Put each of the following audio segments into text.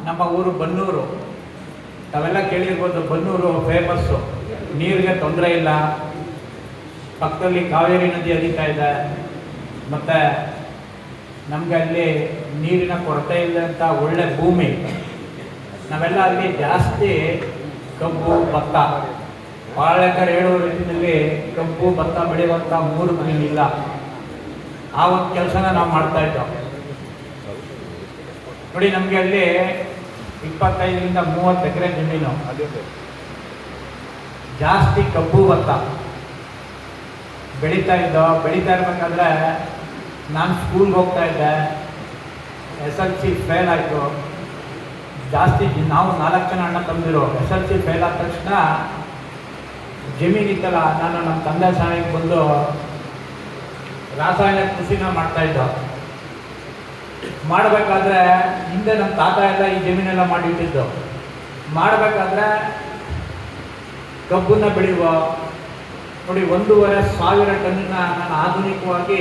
ನಮ್ಮ ಊರು ಬನ್ನೂರು. ತಾವೆಲ್ಲ ಕೇಳಿರ್ಬೋದು, ಬನ್ನೂರು ಫೇಮಸ್ಸು, ನೀರಿಗೆ ತೊಂದರೆ ಇಲ್ಲ, ಪಕ್ಕದಲ್ಲಿ ಕಾವೇರಿ ನದಿ ಹರಿತಾ ಇದೆ, ಮತ್ತು ನಮಗೆ ಅಲ್ಲಿ ನೀರಿನ ಕೊರತೆ ಇಲ್ಲ ಅಂತ ಒಳ್ಳೆ ಭೂಮಿ. ನಾವೆಲ್ಲ ಅಲ್ಲಿ ಜಾಸ್ತಿ ಕಬ್ಬು ಭತ್ತ, ಪಾಳೆಕರ್ ಹೇಳುವ ರೀತಿಯಲ್ಲಿ ಕಬ್ಬು ಭತ್ತ ಬೆಳೆಯುವಂಥ 3 ಮನೆ ಇಲ್ಲ. ಆ ಒಂದು ಕೆಲಸನ ನಾವು ಮಾಡ್ತಾಯಿದ್ದೋ. ನೋಡಿ, ನಮಗೆ ಅಲ್ಲಿ 25ರಿಂದ 30 ಎಕರೆ ಜಮೀನು, ಜಾಸ್ತಿ ಕಬ್ಬು ಭತ್ತ ಬೆಳೀತಾ ಇರಬೇಕಾದ್ರೆ ನಾನು ಸ್ಕೂಲ್ಗೆ ಹೋಗ್ತಾ ಇದ್ದೆ. SLC ಫೇಲ್ ಆಯಿತು. ಜಾಸ್ತಿ ನಾವು 4 ಜನ ಅಣ್ಣ ತಮ್ಮದಿರು. SLC ಫೇಲ್ ಆದ ತಕ್ಷಣ ಜಮೀನಿತ್ತಲ್ಲ, ನಾನು ನಮ್ಮ ತಂದೆ ಸಹಾಯಕ್ಕೆ ಬಂದು ರಾಸಾಯನಿಕ ಕೃಷಿನ ಮಾಡ್ತಾಯಿದ್ದೋ. ಮಾಡಬೇಕಾದ್ರೆ ಹಿಂದೆ ನಮ್ಮ ತಾತ ಎಲ್ಲ ಈ ಜಮೀನೆಲ್ಲ ಮಾಡಿಟ್ಟಿದ್ದು. ಮಾಡಬೇಕಾದ್ರೆ ಕಬ್ಬನ್ನು ಬೆಳೆಯುವ ನೋಡಿ 1,500 ಟನ್ನ ನಾನು ಆಧುನಿಕವಾಗಿ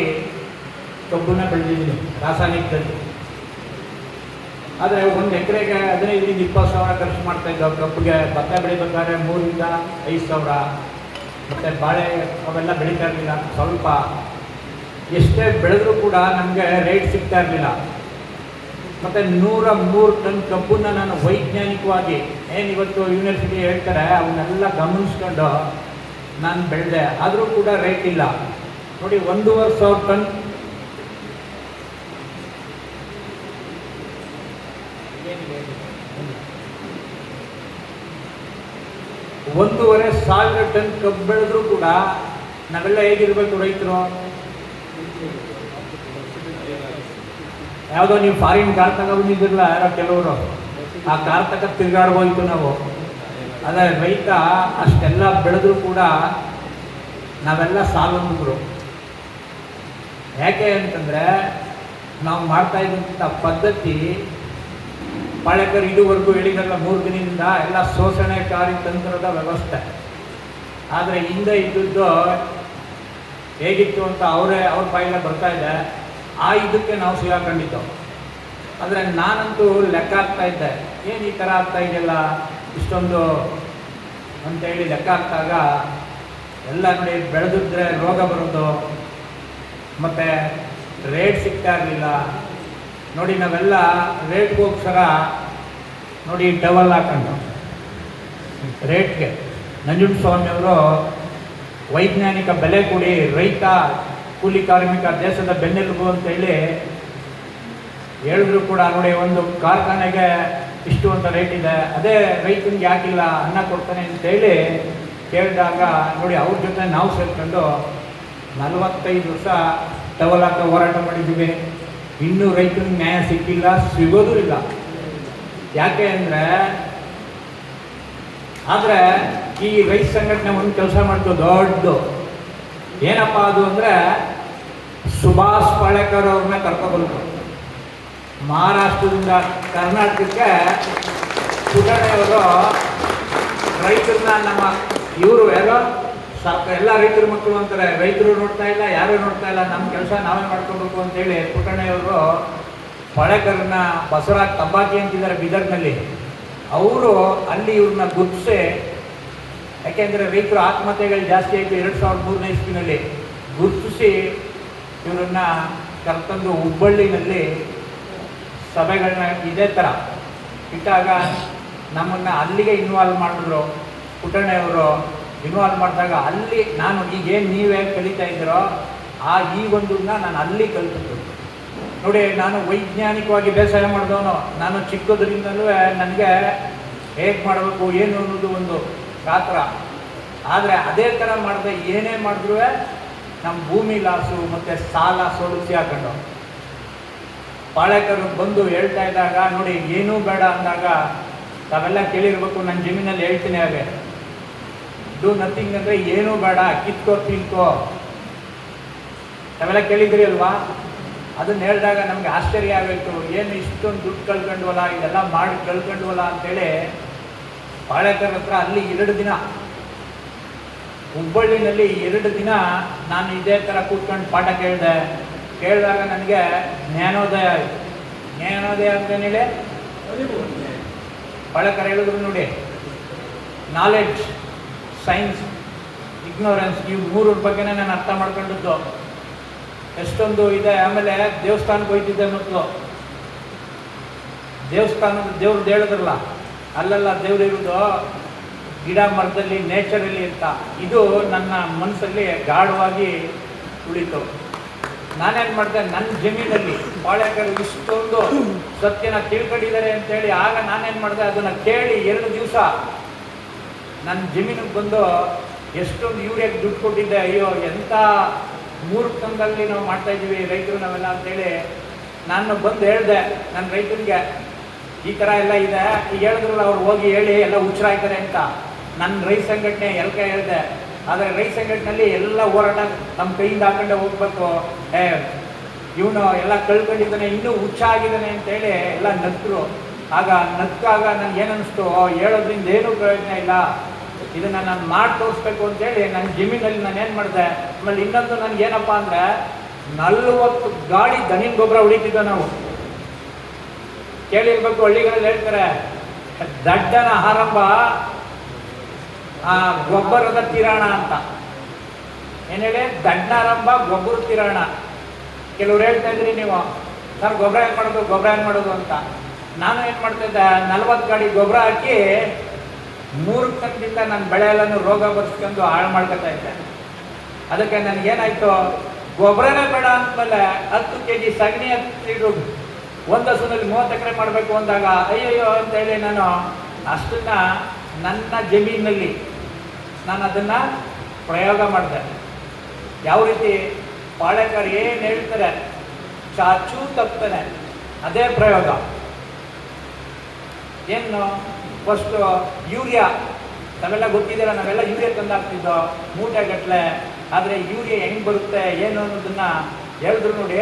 ಕಬ್ಬನ್ನು ಬೆಳೆದಿದ್ದೀನಿ ರಾಸಾಯನಿಕದಲ್ಲಿ. ಆದರೆ 1 ಎಕರೆಗೆ 15-20 ಸಾವಿರ ಖರ್ಚು ಮಾಡ್ತಾಯಿದ್ದೋ ಕಬ್ಬಿಗೆ. ಭತ್ತ ಬೆಳಿಬೇಕಾದ್ರೆ 3ರಿಂದ 5 ಸಾವಿರ. ಮತ್ತು ಬಾಳೆ ಅವೆಲ್ಲ ಬೆಳೀತಾ ಇರಲಿಲ್ಲ. ಸ್ವಲ್ಪ ಎಷ್ಟೇ ಬೆಳೆದ್ರೂ ಕೂಡ ನಮಗೆ ರೇಟ್ ಸಿಗ್ತಾ ಇರಲಿಲ್ಲ. ಮತ್ತು 103 ಟನ್ ಕಬ್ಬನ್ನು ನಾನು ವೈಜ್ಞಾನಿಕವಾಗಿ ಇವತ್ತು ಯೂನಿವರ್ಸಿಟಿ ಹೇಳ್ತಾರೆ ಅವನ್ನೆಲ್ಲ ಗಮನಿಸ್ಕೊಂಡು ನಾನು ಬೆಳೆದೆ. ಆದರೂ ಕೂಡ ರೇಟ್ ಇಲ್ಲ. ನೋಡಿ, 1,500 ಟನ್ $1,500 ಟನ್ ಕಬ್ಬು ಬೆಳೆದ್ರೂ ಕೂಡ ನಾವೆಲ್ಲ ಹೇಗಿರ್ಬೇಕು ರೈತರು? ಯಾವುದೋ ನೀವು ಫಾರಿನ್ ಕಾರ್ ತಗೊಂಡಿದ್ದಿರಲ್ಲ ಯಾರೋ ಕೆಲವರು, ಆ ಕಾರ್ ತಗ ತಿರುಗಾಡ್ಬೋಯ್ತು ನಾವು. ಆದರೆ ರೈತ ಅಷ್ಟೆಲ್ಲ ಬೆಳೆದ್ರೂ ಕೂಡ ನಾವೆಲ್ಲ ಸಾಲುಂಬರು. ಯಾಕೆ ಅಂತಂದರೆ ನಾವು ಮಾಡ್ತಾ ಇದ್ದಂಥ ಪದ್ಧತಿ ಪಾಳೆಕರ್ ಇದುವರೆಗೂ ಹೇಳಿದ್ರಲ್ಲ 3 ದಿನದಿಂದ ಎಲ್ಲ ಶೋಷಣೆಕಾರಿ ತಂತ್ರದ ವ್ಯವಸ್ಥೆ. ಆದರೆ ಹಿಂದೆ ಇದ್ದದ್ದು ಹೇಗಿತ್ತು ಅಂತ ಅವ್ರ ಬಾಯಿಲ್ಲ ಬರ್ತಾ ಇದೆ. ಆ ಇದಕ್ಕೆ ನಾವು ಸಿಗಾಕೊಂಡಿದ್ದು. ಆದರೆ ನಾನಂತೂ ಲೆಕ್ಕ ಆಗ್ತಾ ಇದ್ದೆ, ಏನು ಈ ಥರ ಆಗ್ತಾ ಇದೆಯಲ್ಲ ಇಷ್ಟೊಂದು ಅಂತೇಳಿ ಲೆಕ್ಕ ಹಾಕ್ತಾಗ ಎಲ್ಲ ನೋಡಿ ಬೆಳೆದಿದ್ರೆ ರೋಗ ಬರೋದು, ಮತ್ತು ರೇಟ್ ಸಿಗ್ತಾ ಇರಲಿಲ್ಲ. ನೋಡಿ, ನಾವೆಲ್ಲ ರೇಟ್ಗೋಸ್ಕರ ನೋಡಿ ಡಬಲ್ ಹಾಕೊಂಡು ರೇಟ್ಗೆ ನಂಜುಂಡಸ್ವಾಮಿಯವರು ವೈಜ್ಞಾನಿಕ ಬೆಲೆ ಕೊಡಿ, ರೈತ ಕೂಲಿ ಕಾರ್ಮಿಕ ದೇಶದ ಬೆನ್ನೆಲುಬು ಅಂತೇಳಿ ಹೇಳಿದ್ರು ಕೂಡ ನೋಡಿ, ಒಂದು ಕಾರ್ಖಾನೆಗೆ ಇಷ್ಟು ಅಂತ ರೇಟ್ ಇದೆ, ಅದೇ ರೈತನಿಗೆ ಯಾಕಿಲ್ಲ ಅನ್ನ ಕೊಡ್ತಾನೆ ಅಂತೇಳಿ ಕೇಳಿದಾಗ ನೋಡಿ ಅವ್ರ ಜೊತೆ ನಾವು ಸೇರ್ಕೊಂಡು 45 ವರ್ಷ ಡಬಲ್ ಹಾಕೋ ಹೋರಾಟ ಮಾಡಿದ್ದೀವಿ. ಇನ್ನೂ ರೈತನಿಗೆ ನ್ಯಾಯ ಸಿಕ್ಕಿಲ್ಲ, ಸಿಗೋದೂ ಇಲ್ಲ. ಯಾಕೆ ಅಂದರೆ ಆದರೆ ಈ ರೈತ ಸಂಘಟನೆ ಒಂದು ಕೆಲಸ ಮಾಡ್ತು ದೊಡ್ಡದು. ಏನಪ್ಪ ಅದು ಅಂದರೆ ಸುಭಾಷ್ ಪಾಳೇಕರ್ ಅವ್ರನ್ನ ಕರ್ಕೊಬಂತು. ಮಹಾರಾಷ್ಟ್ರದಿಂದ ಕರ್ನಾಟಕಕ್ಕೆ ಪುಟಣೆಯವರು ರೈತರನ್ನ ನಮ್ಮ ಇವರು ಯಾರೋ ಎಲ್ಲ ರೈತರ ಮಕ್ಕಳು ಅಂತಾರೆ. ರೈತರು ನೋಡ್ತಾ ಇಲ್ಲ, ಯಾರೂ ನೋಡ್ತಾ ಇಲ್ಲ, ನಮ್ಮ ಕೆಲಸ ನಾವೇ ಮಾಡ್ಕೋಬೇಕು ಅಂತೇಳಿ ಪುಟಣೆಯವರು ಪಾಳೇಕರ್ನ ಬಸವರಾಜ್ ತಂಬಾಕಿ ಅಂತಿದ್ದಾರೆ ಬೀದರ್ನಲ್ಲಿ. ಅವರು ಅಲ್ಲಿ ಇವ್ರನ್ನ ಗುರ್ತಿಸಿ, ಯಾಕೆಂದರೆ ರೈತರು ಆತ್ಮಹತ್ಯೆಗಳು ಜಾಸ್ತಿ ಆಯಿತು 2003ನೇ ಇಸ್ವಿನಲ್ಲಿ, ಗುರುತಿಸಿ ಇವರನ್ನ ಕರ್ತಂದು ಹುಬ್ಬಳ್ಳಿನಲ್ಲಿ ಸಭೆಗಳನ್ನ ಇದೇ ಥರ ಇಟ್ಟಾಗ ನಮ್ಮನ್ನು ಅಲ್ಲಿಗೆ ಇನ್ವಾಲ್ವ್ ಮಾಡಿದ್ರು. ಪುಟಣೆಯವರು ಇನ್ವಾಲ್ವ್ ಮಾಡಿದಾಗ ಅಲ್ಲಿ ನಾನು ಈಗೇನು ನೀವೇ ಕಲಿತಾ ಇದ್ದೀರೋ ಈ ಒಂದನ್ನ ನಾನು ಅಲ್ಲಿ ಕಲಿತು. ನೋಡಿ, ನಾನು ವೈಜ್ಞಾನಿಕವಾಗಿ ಬೇಸಾಯ ಮಾಡಿದವನು. ನಾನು ಚಿಕ್ಕದ್ರಿಂದಲೂ ನನಗೆ ಹೇಗೆ ಮಾಡಬೇಕು ಏನು ಅನ್ನೋದು ಒಂದು ಗಾತ್ರ. ಆದರೆ ಅದೇ ಥರ ಮಾಡಿದೆ, ಏನೇ ಮಾಡಿದ್ರೂ ನಮ್ಮ ಭೂಮಿ ಲಾಸು ಮತ್ತು ಸಾಲ ಸೋಲಿಸಿ ಹಾಕೊಂಡು ಪಾಳೇಕರ್ ಬಂದು ಹೇಳ್ತಾ ಇದ್ದಾಗ ನೋಡಿ, ಏನೂ ಬೇಡ ಅಂದಾಗ ತಾವೆಲ್ಲ ಕೇಳಿರ್ಬೇಕು. ನನ್ನ ಜಮೀನಲ್ಲಿ ಹೇಳ್ತೀನಿ ಹಾಗೆ, ಡೂ ನಥಿಂಗ್ ಅಂದರೆ ಏನೂ ಬೇಡ, ಕಿತ್ಕೋ ತಿನ್ಕೋ, ತಾವೆಲ್ಲ ಕೇಳಿದ್ರಿ ಅಲ್ವಾ? ಅದನ್ನು ಹೇಳಿದಾಗ ನಮಗೆ ಆಶ್ಚರ್ಯ ಆಗಬೇಕು. ಏನು ಇಷ್ಟೊಂದು ದುಡ್ಡು ಕಳ್ಕೊಂಡ್ವಲ್ಲ, ಇದೆಲ್ಲ ಮಾಡಿ ಕಳ್ಕೊಂಡ್ವಲ್ಲ ಅಂತೇಳಿ ಪಾಳೇಕರ್ ಹತ್ರ ಅಲ್ಲಿ 2 ದಿನ, ಹುಬ್ಬಳ್ಳಿನಲ್ಲಿ 2 ದಿನ ನಾನು ಇದೇ ಥರ ಕೂತ್ಕೊಂಡು ಪಾಠ ಕೇಳಿದಾಗ ನನಗೆ ಜ್ಞಾನೋದಯ ಆಯಿತು. ಜ್ಞಾನೋದಯ ಅಂತೇಳಿ ಪಾಳೇಕರ್ ಹೇಳಿದ್ರು ನೋಡಿ, ನಾಲೆಡ್ಜ್, ಸೈನ್ಸ್, ಇಗ್ನೋರೆನ್ಸ್, ಇವು ಮೂರರ ಬಗ್ಗೆನೇ ನಾನು ಅರ್ಥ ಮಾಡ್ಕೊಂಡಿದ್ದು ಎಷ್ಟೊಂದು ಇದೆ. ಆಮೇಲೆ ದೇವಸ್ಥಾನಕ್ಕೆ ಹೋಯ್ತಿದ್ದೆ ಮೊದಲು. ದೇವಸ್ಥಾನದ ದೇವ್ರದ್ದು ಹೇಳಿದ್ರಲ್ಲ, ಅಲ್ಲೆಲ್ಲ ದೇವ್ರು ಇರೋದು ಗಿಡ ಮರದಲ್ಲಿ, ನೇಚರಲ್ಲಿ ಅಂತ. ಇದು ನನ್ನ ಮನಸ್ಸಲ್ಲಿ ಗಾಢವಾಗಿ ಉಳಿತು. ನಾನೇನು ಮಾಡಿದೆ, ನನ್ನ ಜಮೀನಲ್ಲಿ ಪಾಳೇಕರ್ ಇಷ್ಟೊಂದು ಸತ್ಯನ ತಿಳ್ಕೊಂಡಿದ್ದಾರೆ ಅಂತೇಳಿ ಆಗ ನಾನೇನು ಮಾಡಿದೆ, ಅದನ್ನು ಕೇಳಿ 2 ದಿವಸ ನನ್ನ ಜಮೀನಿಗೆ ಬಂದು ಎಷ್ಟೊಂದು ಯೂರಿಯಾಗೆ ದುಡ್ಡು ಕೊಟ್ಟಿದ್ದೆ. ಅಯ್ಯೋ ಎಂಥ ಮೂರ್ಖಂದಲ್ಲಿ ನಾವು ಮಾಡ್ತಾಯಿದ್ದೀವಿ ರೈತರು ನಾವೆಲ್ಲ ಅಂತೇಳಿ ನಾನು ಬಂದು ಹೇಳಿದೆ ನನ್ನ ರೈತರಿಗೆ, ಈ ಥರ ಎಲ್ಲ ಇದೆ. ಈಗ ಹೇಳಿದ್ರಲ್ಲ ಅವ್ರು ಹೋಗಿ ಹೇಳಿ ಎಲ್ಲ ಹುಚ್ಚರಾಯ್ತಾರೆ ಅಂತ. ನನ್ನ ರೈತ ಸಂಘಟನೆ ಎಲ್ಕ ಹೇಳಿದೆ. ಆದರೆ ರೈತ ಸಂಘಟನೆಯಲ್ಲಿ ಎಲ್ಲ ಹೋರಾಟ ನಮ್ಮ ಕೈಯಿಂದ ಹಾಕೊಂಡೆ ಹೋಗ್ಬೇಕು. ಇವನು ಎಲ್ಲ ಕಳ್ಕೊಂಡಿದ್ದಾನೆ, ಇನ್ನೂ ಹುಚ್ಚ ಆಗಿದ್ದಾನೆ ಅಂತೇಳಿ ಎಲ್ಲ ನಕ್ಕರು. ಆಗ ನಕ್ಕಾಗ ನನಗೆ ಏನನ್ನಿಸ್ತು, ಹೇಳೋದ್ರಿಂದ ಏನೂ ಪ್ರಯೋಜನ ಇಲ್ಲ, ಇದನ್ನು ನಾನು ಮಾಡಿ ತೋರಿಸ್ಬೇಕು ಅಂತೇಳಿ ನನ್ನ ಜಮೀನಲ್ಲಿ ನಾನು ಏನು ಮಾಡಿದೆ. ಆಮೇಲೆ ಇನ್ನೊಂದು ನನಗೇನಪ್ಪ ಅಂದರೆ 40 ಗಾಡಿ ದನಿನ ಗೊಬ್ಬರ ಹೊಡಿತಿದ್ದ ನಾವು. ಕೇಳಿರ್ಬೇಕು, ಹಳ್ಳಿಗಳಲ್ಲಿ ಹೇಳ್ತಾರೆ ದಡ್ಡನ ಆರಂಭ ಗೊಬ್ಬರದ ತೀರಾಣ ಅಂತ. ಏನು ಹೇಳಿ, ದಡ್ಡನ ಆರಂಭ ಗೊಬ್ಬರ ತೀರಾಣ. ಕೆಲವ್ರು ಹೇಳ್ತಾ ಇದ್ರಿ ನೀವು, ಸರ್ ಗೊಬ್ಬರ ಏನು ಮಾಡೋದು, ಗೊಬ್ಬರ ಏನು ಮಾಡೋದು ಅಂತ. ನಾನು ಏನು ಮಾಡ್ತಿದ್ದೆ, 40 ಗಾಡಿ ಗೊಬ್ಬರ ಹಾಕಿ 3 ಕಂತಿಂದ ನನ್ನ ಬೆಳೆ ಎಲ್ಲನೂ ರೋಗ ಬರ್ಸ್ಕೊಂಡು ಹಾಳು ಮಾಡ್ಕೊತಾ ಇದ್ದೆ. ಅದಕ್ಕೆ ನನಗೇನಾಯಿತು, ಗೊಬ್ಬರನೇ ಬೇಡ ಅಂದಮೇಲೆ 10 kg ಸಗಣಿ ಹಾಕ್ತಿದ್ರು. ಒಂದು ಹಸುನಲ್ಲಿ 30 ಎಕರೆ ಮಾಡಬೇಕು ಅಂದಾಗ ಅಯ್ಯಯ್ಯೋ ಅಂತೇಳಿ ನಾನು ಅಷ್ಟನ್ನು ನನ್ನ ಜಮೀನಿನಲ್ಲಿ ನಾನು ಅದನ್ನು ಪ್ರಯೋಗ ಮಾಡಿದೆ. ಯಾವ ರೀತಿ ಪಾಳೇಕರ್ ಏನು ಹೇಳ್ತಾರೆ ಚಾಚೂ ತಪ್ತಾನೆ ಅದೇ ಪ್ರಯೋಗ. ಏನು ಫಸ್ಟು ಯೂರಿಯಾ, ನಾವೆಲ್ಲ ಗೊತ್ತಿದ್ದೀರ, ನಾವೆಲ್ಲ ಯೂರಿಯಾ ತಂದು ಹಾಕ್ತಿದ್ದೋ ಮೂಟೆಗಟ್ಟಲೆ. ಆದರೆ ಯೂರಿಯಾ ಹೆಂಗೆ ಬರುತ್ತೆ ಏನು ಅನ್ನೋದನ್ನು ಹೇಳಿದ್ರು ನೋಡಿ.